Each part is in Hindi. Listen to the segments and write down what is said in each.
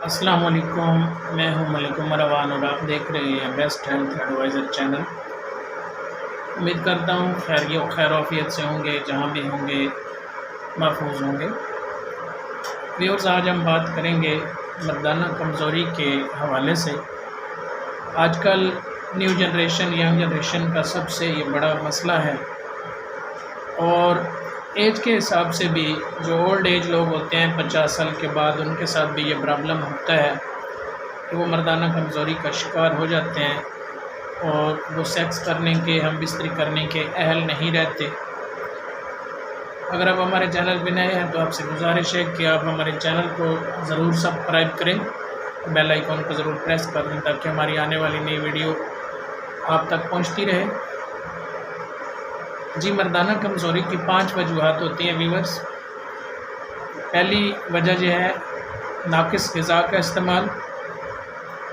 अस्सलाम वालेकुम। मैं हूं मलिक मरवान और आप देख रहे हैं बेस्ट हेल्थ एडवाइज़र चैनल। उम्मीद करता हूं खैर आफियत से होंगे, जहां भी होंगे महफूज होंगे। व्यूअर्स, आज हम बात करेंगे मर्दाना कमज़ोरी के हवाले से। आजकल न्यू जनरेशन, यंग जनरेशन का सबसे ये बड़ा मसला है, और एज के हिसाब से भी जो ओल्ड एज लोग होते हैं 50 साल के बाद, उनके साथ भी ये प्रॉब्लम होता है कि वो मर्दाना कमज़ोरी का शिकार हो जाते हैं और वो सेक्स करने के, हम बिस्तरी करने के अहल नहीं रहते। अगर आप हमारे चैनल पर नए हैं तो आपसे गुजारिश है कि आप हमारे चैनल को ज़रूर सब्सक्राइब करें, बेल आइकॉन को ज़रूर प्रेस कर दें ताकि हमारी आने वाली नई वीडियो आप तक पहुंचती रहे। जी, मर्दाना कमज़ोरी की 5 वजूहात होती हैं व्यूअर्स। पहली वजह यह है नाक़िस ग़िज़ा का इस्तेमाल।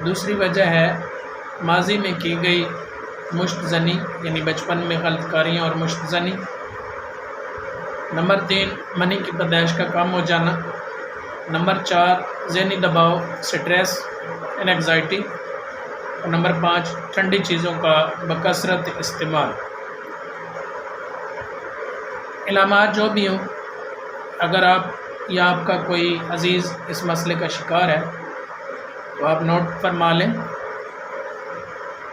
दूसरी वजह है माजी में की गई मुश्तज़नी, यानी बचपन में गलतकारियाँ और मुश्तज़नी। नंबर 3, मनी की पैदाइश का कम हो जाना। नंबर 4, ज़हनी दबाव, स्ट्रेस एंड एंग्ज़ायटी। और नंबर 5, ठंडी चीज़ों का बकसरत इस्तेमाल। इलामात जो भी हों, अगर आप या आपका कोई अज़ीज़ इस मसले का शिकार है तो आप नोट फरमा लें।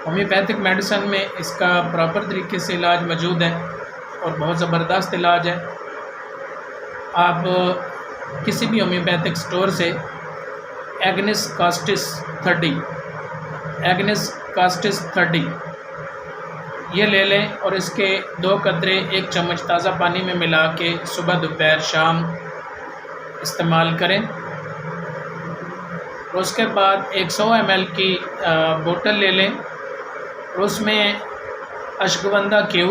होम्योपैथिक मेडिसिन में इसका प्रॉपर तरीके से इलाज मौजूद है और बहुत ज़बरदस्त इलाज है। आप किसी भी होम्योपैथिक स्टोर से एगनिस कास्टिस 30 ये ले लें और इसके 2 कतरे 1 चम्मच ताज़ा पानी में मिला के सुबह, दोपहर, शाम इस्तेमाल करें। और उसके बाद 100 ml की बोतल ले लें और उसमें ashwagandha Q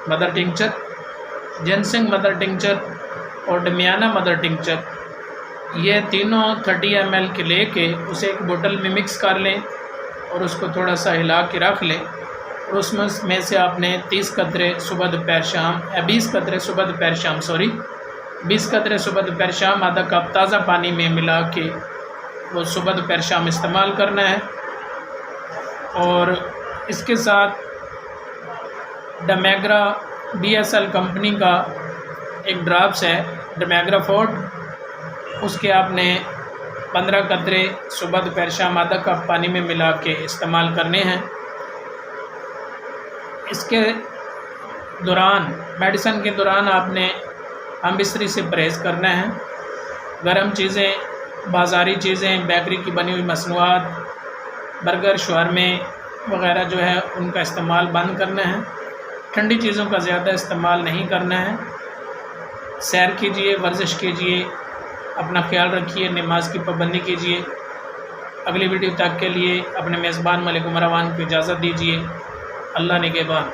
mother tincture, ginseng mother tincture और डमियाना मदर टिंचर, ये तीनों 30 ml के लेके उसे एक बोतल में मिक्स कर लें और उसको थोड़ा सा हिला के रख लें। और उसमें से आपने 20 कतरे सुबह दोपहर शाम 20 कतरे सुबह दोपहर शाम आधा कप ताज़ा पानी में मिला के वो सुबह दोपहर शाम इस्तेमाल करना है। और इसके साथ डमैग्रा BSL कंपनी का एक ड्रॉप्स है, डमैग्रा फोर्ट, उसके आपने 15 कतरे सुबह दोपहर शाम आधा कप पानी में मिला के इस्तेमाल करने हैं। इसके दौरान, मेडिसिन के दौरान, आपने हम बिस्तरी से परहेज़ करना है। गरम चीज़ें, बाज़ारी चीज़ें, बेकरी की बनी हुई मसनूआत, बर्गर, शवारमे वग़ैरह जो है उनका इस्तेमाल बंद करना है। ठंडी चीज़ों का ज़्यादा इस्तेमाल नहीं करना है। सैर कीजिए, वर्जिश कीजिए, अपना ख्याल रखिए, नमाज की पाबंदी कीजिए। अगली वीडियो तक के लिए अपने मेज़बान मलिक मरवान को इजाज़त दीजिए। अल्लाह निगहबान।